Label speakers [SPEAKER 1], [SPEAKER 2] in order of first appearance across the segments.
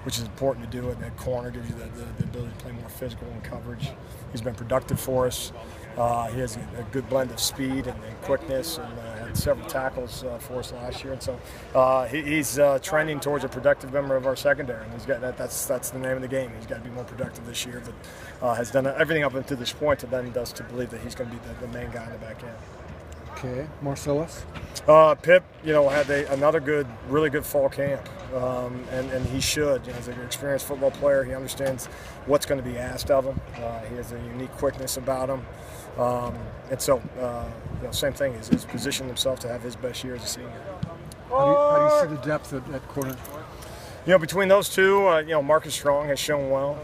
[SPEAKER 1] which is important to do at that corner. Gives you the ability to play more physical in coverage. He's been productive for us. He has a good blend of speed and quickness, and had several tackles for us last year. And so he's trending towards a productive member of our secondary. And he's got that's the name of the game. He's got to be more productive this year, but has done everything up until this point to then does to believe that he's going to be the main guy in the back end.
[SPEAKER 2] Okay, Marcellus?
[SPEAKER 1] Pip, had another really good fall camp, and he should. He's an experienced football player. He understands what's going to be asked of him. He has a unique quickness about him, and so same thing. He's positioned himself to have his best year as a senior.
[SPEAKER 2] How do you see the depth at corner?
[SPEAKER 1] Between those two, Marcus Strong has shown well.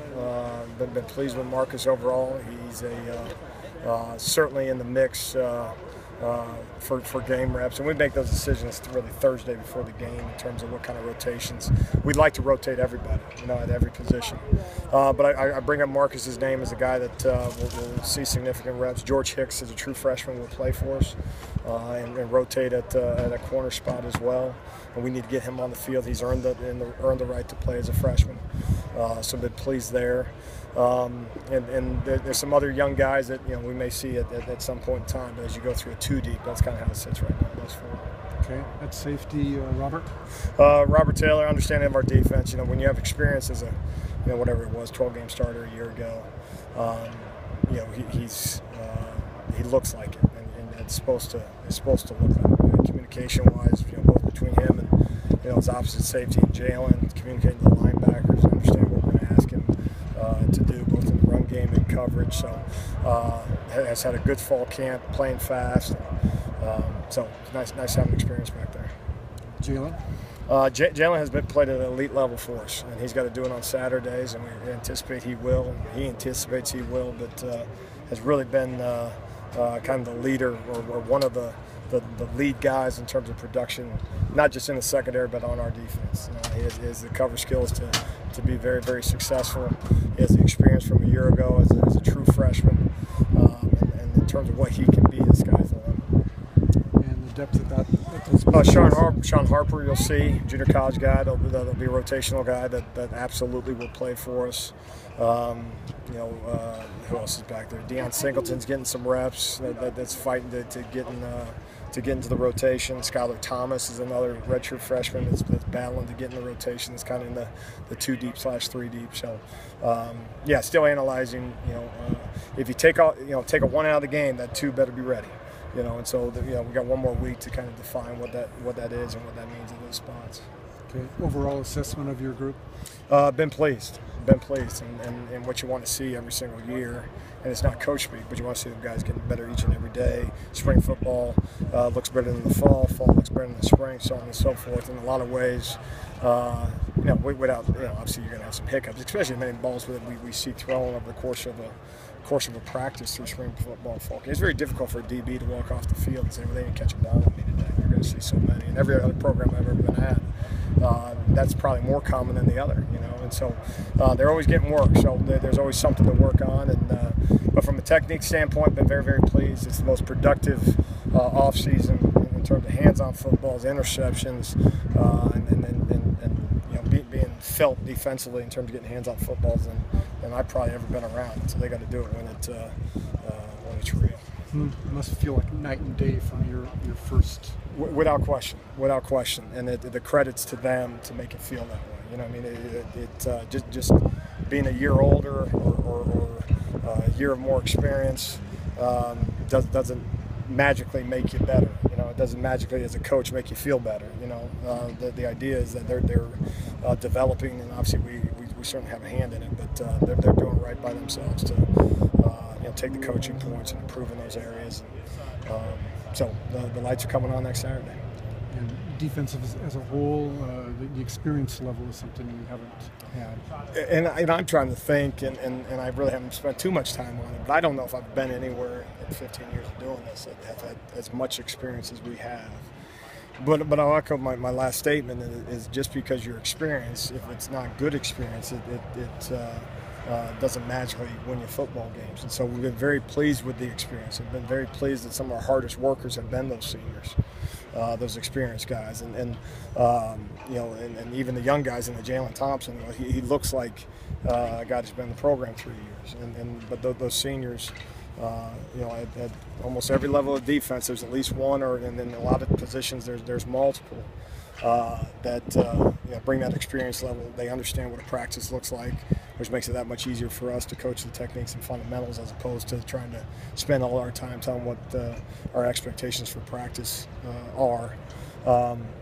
[SPEAKER 1] Been pleased with Marcus overall. He's certainly in the mix. For game reps, and we make those decisions really Thursday before the game in terms of what kind of rotations. We'd like to rotate everybody, at every position. But I bring up Marcus's name as a guy that will see significant reps. George Hicks is a true freshman, will play for us and rotate at a corner spot as well. And we need to get him on the field. He's earned the right to play as a freshman. So I've been pleased there. And there's some other young guys that we may see at some point in time, but as you go through a two deep, that's kind of how it sits right now. Those four.
[SPEAKER 2] Okay, at safety, Robert.
[SPEAKER 1] Robert Taylor, understanding of our defense. When you have experience as a whatever it was, 12-game starter a year ago, he looks like it, and it's supposed to look like it. Communication-wise, both between him and his opposite safety and Jalen, communicating to the linebackers, understanding what we're going to ask him to do both in the run game and coverage. So has had a good fall camp, playing fast. So nice having experience back there.
[SPEAKER 2] Jalen?
[SPEAKER 1] Jalen has played at an elite level for us, and he's got to do it on Saturdays, and we anticipate he will. He anticipates he will, but has really been kind of the leader or one of the lead guys in terms of production, not just in the secondary but on our defense. He has the cover skills to be very, very successful. He has the experience from a year ago as a true freshman, and in terms of what he can be, the sky's the limit.
[SPEAKER 2] And the depth of that.
[SPEAKER 1] Sean Harper, you'll see, junior college guy. That'll be a rotational guy that absolutely will play for us. Who else is back there? Deion Singleton's getting some reps. That's fighting to get into the rotation. Skylar Thomas is another redshirt freshman that's battling to get in the rotation. It's kind of in the 2 deep / 3 deep. So, still analyzing. If you take a 1 out of the game, that 2 better be ready. And so we got one more week to kind of define what that is and what that means in those spots.
[SPEAKER 2] Okay. Overall assessment of your group?
[SPEAKER 1] Been pleased, and what you want to see every single year. And it's not coach speak, but you want to see the guys getting better each and every day. Spring football looks better than the fall. Fall looks better than the spring, so on and so forth. In a lot of ways, without obviously you're going to have some hiccups, especially many balls that we see thrown over the course of a practice through spring football and fall. It's very difficult for a DB to walk off the field and say, well, they didn't catch a ball on me today. You're going to see so many. And every other program I've ever been at, that's probably more common than the other, And so they're always getting work. So there's always something to work on. But from a technique standpoint, been very, very pleased. It's the most productive offseason in terms of hands-on footballs, interceptions, and being felt defensively in terms of getting hands-on footballs than I've probably ever been around. So they got to do it when it's real.
[SPEAKER 2] It must feel like night and day from your first.
[SPEAKER 1] Without question, and the credits to them to make it feel that way. Just being a year older or a year of more experience doesn't magically make you better. It doesn't magically, as a coach, make you feel better. The idea is that they're developing, and obviously we certainly have a hand in it, but they're doing right by themselves to take the coaching points and improve in those areas. So the lights are coming on next Saturday.
[SPEAKER 2] And defensive as a whole, the experience level is something you haven't had.
[SPEAKER 1] And I'm trying to think, and I really haven't spent too much time on it, but I don't know if I've been anywhere in 15 years of doing this that have had as much experience as we have. But I'll echo my last statement, is just because you're experienced, if it's not good experience, it doesn't magically win you football games. And so we've been very pleased with the experience. We've been very pleased that some of our hardest workers have been those seniors. those experienced guys, and you know, and even the young guys in the Jalen Thompson. You know, he looks like a guy that's been in the program 3 years, but those seniors. You know, at almost every level of defense, there's at least one, and then a lot of positions there's multiple that you know, bring that experience level. They understand what a practice looks like, which makes it that much easier for us to coach the techniques and fundamentals as opposed to trying to spend all our time telling what our expectations for practice are.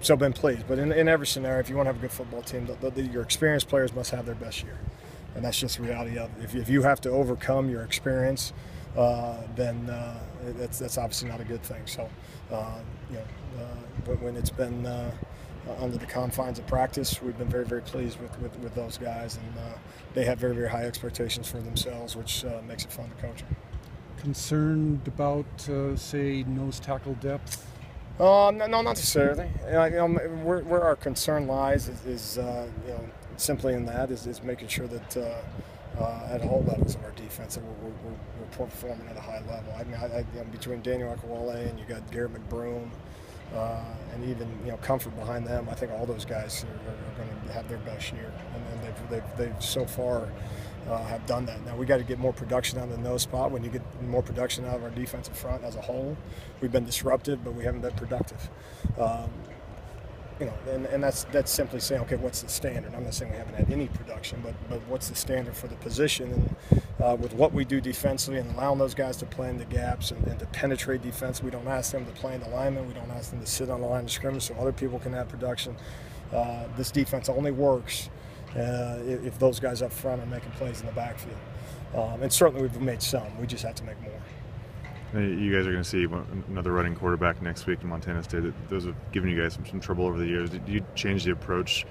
[SPEAKER 1] So been pleased, but in every scenario, if you want to have a good football team, your experienced players must have their best year, and that's just the reality of it. If you have to overcome your experience, then that's obviously not a good thing. So, you know, when it's been under the confines of practice, we've been very, very pleased with those guys, and they have very, very high expectations for themselves, which makes it fun to coach them.
[SPEAKER 2] Concerned about, say, nose tackle depth?
[SPEAKER 1] No, not necessarily. You know, where our concern lies is you know, simply in that is making sure that at all levels of our defense that we're performing at a high level. I mean, you know, between Daniel Akawale and you got Garrett McBroom, and even, you know, Comfort behind them, I think all those guys are going to have their best year, and they've so far have done that. Now we got to get more production out of the nose spot. When you get more production out of our defensive front as a whole, we've been disruptive, but we haven't been productive. You know, and that's simply saying, okay, what's the standard? I'm not saying we haven't had any production, but what's the standard for the position? And with what we do defensively and allowing those guys to play in the gaps and to penetrate defense, we don't ask them to play in the lineman. We don't ask them to sit on the line of scrimmage so other people can have production. This defense only works if those guys up front are making plays in the backfield. And certainly we've made some. We just have to make more.
[SPEAKER 3] You guys are going to see another running quarterback next week in Montana State. Those have given you guys some trouble over the years. Did you change the approach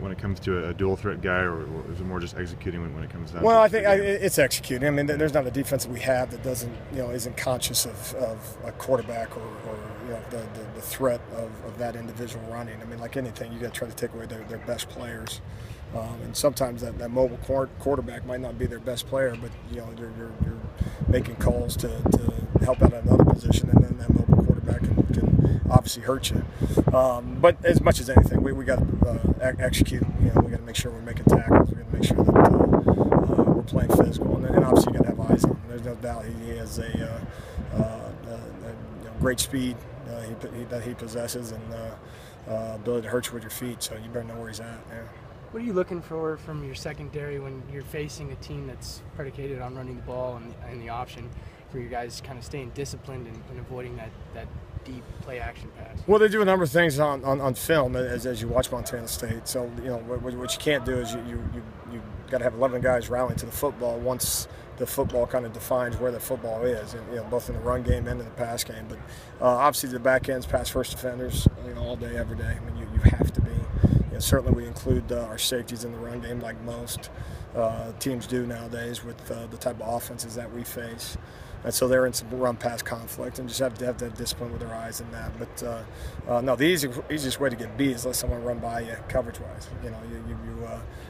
[SPEAKER 3] when it comes to a dual threat guy, or is it more just executing when it comes down?
[SPEAKER 1] Well, I think it's executing. I mean, there's not a defense that we have that doesn't, you know, isn't conscious of a quarterback or you know, the threat of that individual running. I mean, like anything, you got to try to take away their best players. And sometimes that mobile quarterback might not be their best player, but you know, you're making calls to help out at another position, and then that mobile quarterback can obviously hurt you. But as much as anything, we got to execute. You know, we got to make sure we're making tackles. We got to make sure that we're playing physical, and obviously you got to have eyes on him. There's no doubt he has a you know, great speed that he possesses, and ability to hurt you with your feet. So you better know where he's at. Yeah.
[SPEAKER 4] What are you looking for from your secondary when you're facing a team that's predicated on running the ball and the option for you guys kind of staying disciplined and avoiding that deep play action pass?
[SPEAKER 1] Well, they do a number of things on film as you watch Montana State. So, you know, what you can't do is you got to have 11 guys rallying to the football once the football kind of defines where the football is, and, you know, both in the run game and in the pass game. But obviously the back ends, pass first defenders, you know, all day, every day. I mean, you have to be. Certainly we include our safeties in the run game like most teams do nowadays with the type of offenses that we face. And so they're in some run-pass conflict and just have to have discipline with their eyes in that. But no, the easiest way to get beat is let someone run by you coverage-wise. You know, you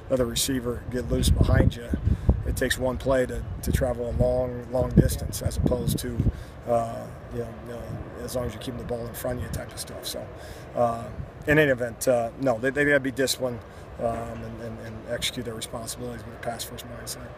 [SPEAKER 1] let the receiver get loose behind you. It takes one play to travel a long distance, as opposed to you know, as long as you're keeping the ball in front of you type of stuff. So in any event, no, they got to be disciplined and execute their responsibilities with a pass-first mindset.